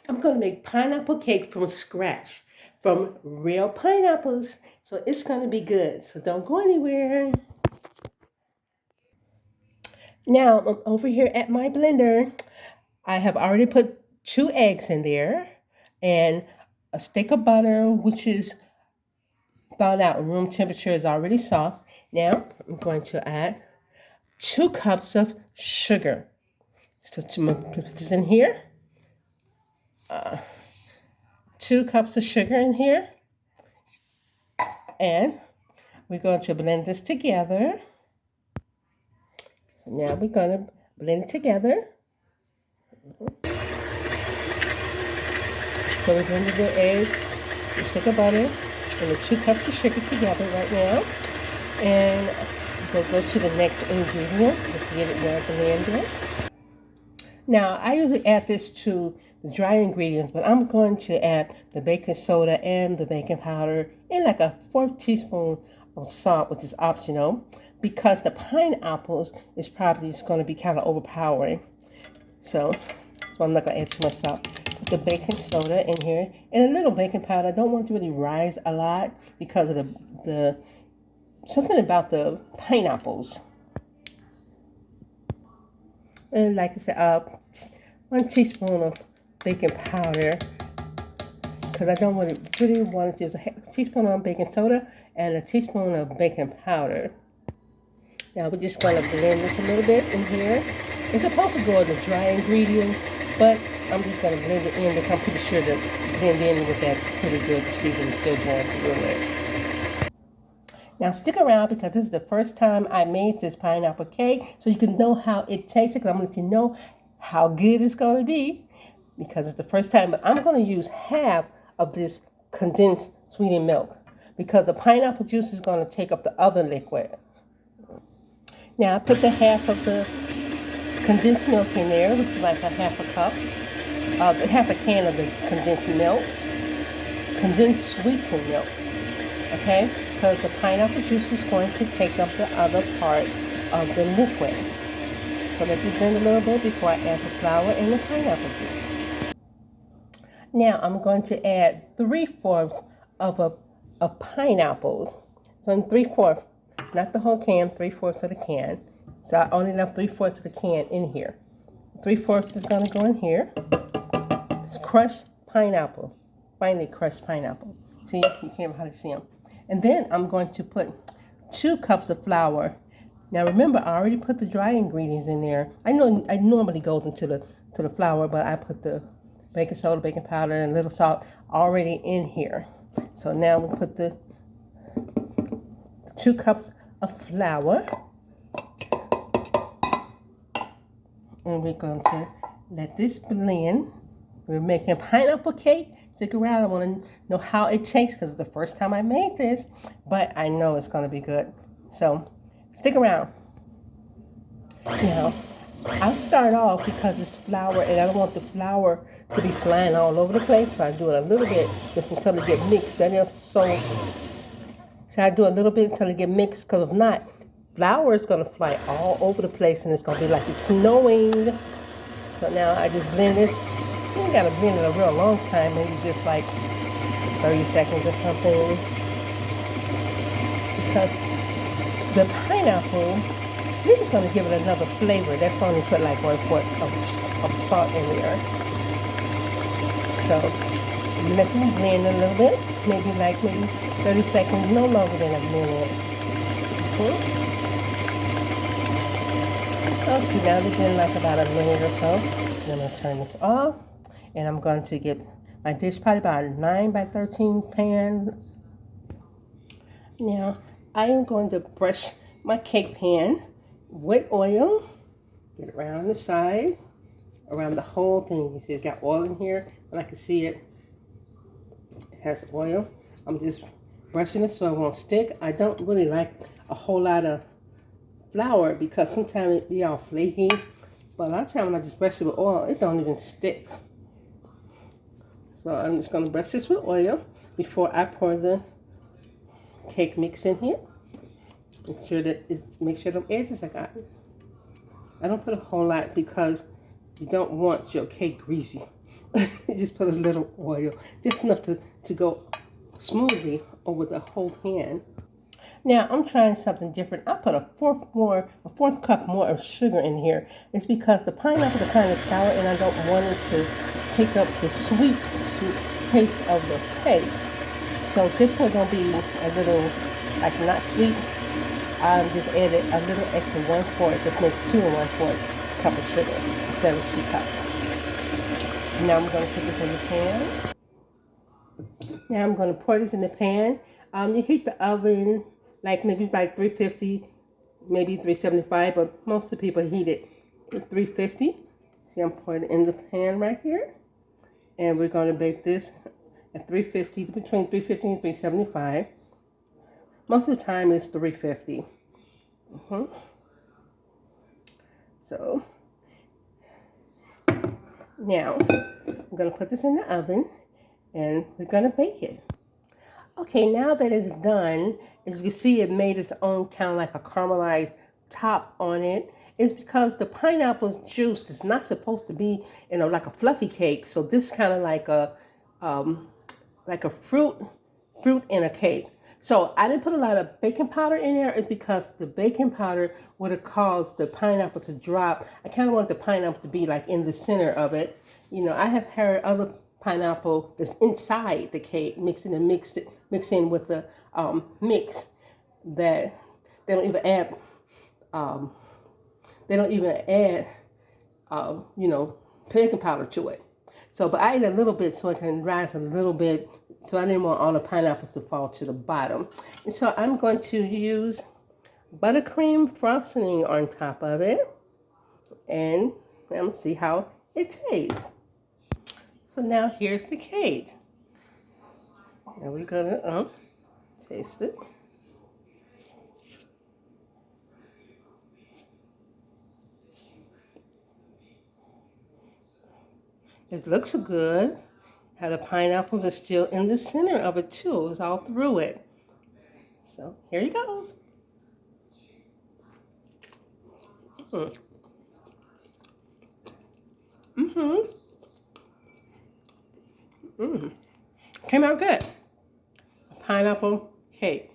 I'm going to make pineapple cake from scratch, from real pineapples. So it's going to be good. So don't go anywhere. Now I'm over here at my blender. I have already put 2 eggs in there and a stick of butter, which is thawed out. Room temperature is already soft. Now I'm going to add 2 cups of sugar. So to put this in here, 2 cups of sugar in here, and we're going to blend this together. So now we're going to blend it together. So we're blending the egg, the stick of butter, and the 2 cups of sugar together right now. And we'll go to the next ingredient. Let's get it well blended. Now, I usually add this to the dry ingredients, but I'm going to add the baking soda and the baking powder and like a 4 teaspoon of salt, which is optional, because the pineapples is probably just going to be kind of overpowering. So I'm not going to add too much salt. Put the baking soda in here and a little baking powder. I don't want to really rise a lot because of the something about the pineapples. And like I said, 1 teaspoon of baking powder, because I don't really want to use a teaspoon of baking soda and a teaspoon of baking powder. Now we're just going to blend this a little bit in here. It's supposed to go in the dry ingredients, but I'm just going to blend it in because I'm pretty sure to blend in with that pretty good to see that it's still going through it. Now stick around because this is the first time I made this pineapple cake, so you can know how it tastes. Because I'm going to let you know how good it's going to be because it's the first time. But I'm going to use half of this condensed sweetened milk because the pineapple juice is going to take up the other liquid. Now I put the half of the condensed milk in there, which is like a half a cup, half a can of the condensed milk, condensed sweetened milk. Okay, because the pineapple juice is going to take up the other part of the liquid. So let me blend a little bit before I add the flour and the pineapple juice. Now I'm going to add 3/4 of pineapples. So 3/4, not the whole can, 3/4 of the can. So I only left 3/4 of the can in here. 3/4 is going to go in here. It's crushed pineapple, finely crushed pineapple. See, you can't hardly see them. And then I'm going to put 2 cups of flour. Now remember, I already put the dry ingredients in there. I know I normally goes into the flour, but I put the baking soda, baking powder, and a little salt already in here. So now we put the 2 cups of flour. And we're going to let this blend. We're making pineapple cake. Stick around. I want to know how it tastes because it's the first time I made this, but I know it's going to be good. So stick around. Now, I'll start off because it's flour and I don't want the flour to be flying all over the place. So I do it a little bit just until it get mixed. Then it's so I do a little bit until it get mixed because if not, flour is going to fly all over the place and it's going to be like it's snowing. So now I just blend it. You ain't gotta blend it a real long time, maybe just like 30 seconds or something. Because the pineapple, this is gonna give it another flavor. That's why we put like 1/4 of salt in there. So let them blend a little bit, maybe 30 seconds, no longer than a minute. Okay, now it's been like about a minute or so. Then I'll turn this off. And I'm going to get my dish probably about a 9 by 13 pan. Now, I am going to brush my cake pan with oil. Get it around the sides, around the whole thing. You see it's got oil in here, and I can see it. It has oil. I'm just brushing it so it won't stick. I don't really like a whole lot of flour because sometimes it be all flaky. But a lot of times when I just brush it with oil, it don't even stick. So I'm just going to brush this with oil before I pour the cake mix in here. Make sure the edges I got. I don't put a whole lot because you don't want your cake greasy. Just put a little oil, just enough to go smoothly over the whole pan. Now I'm trying something different. I put a fourth cup more of sugar in here. It's because the pineapple is kind of sour, and I don't want it to take up the sweet taste of the cake. So just so it don't be a little like not sweet, I just added a little extra 1/4. This makes 2 and 1/4 cup of sugar instead of 2 cups. Now I'm going to put this in the pan. Now I'm going to pour this in the pan. You heat the oven like maybe like 350, maybe 375, but most of the people heat it at 350. See, I'm pouring it in the pan right here. And we're going to bake this at 350, between 350 and 375. Most of the time it's 350. So now I'm going to put this in the oven and we're going to bake it. Okay, now that it's done, as you can see, it made its own kind of like a caramelized top on it. It's because the pineapple juice is not supposed to be, like a fluffy cake. So this is kind of like a fruit in a cake. So I didn't put a lot of baking powder in there. It's because the baking powder would have caused the pineapple to drop. I kind of want the pineapple to be like in the center of it. I have heard other pineapple that's inside the cake mixed in with the mix that they don't even add baking powder to it. So, but I ate a little bit so it can rise a little bit. So I didn't want all the pineapples to fall to the bottom. And so I'm going to use buttercream frosting on top of it. And I'm going to see how it tastes. So now here's the cake. Now we're going to taste it. It looks good. How the pineapples are still in the center of it too. It's all through it. So here he goes. Came out good. Pineapple cake.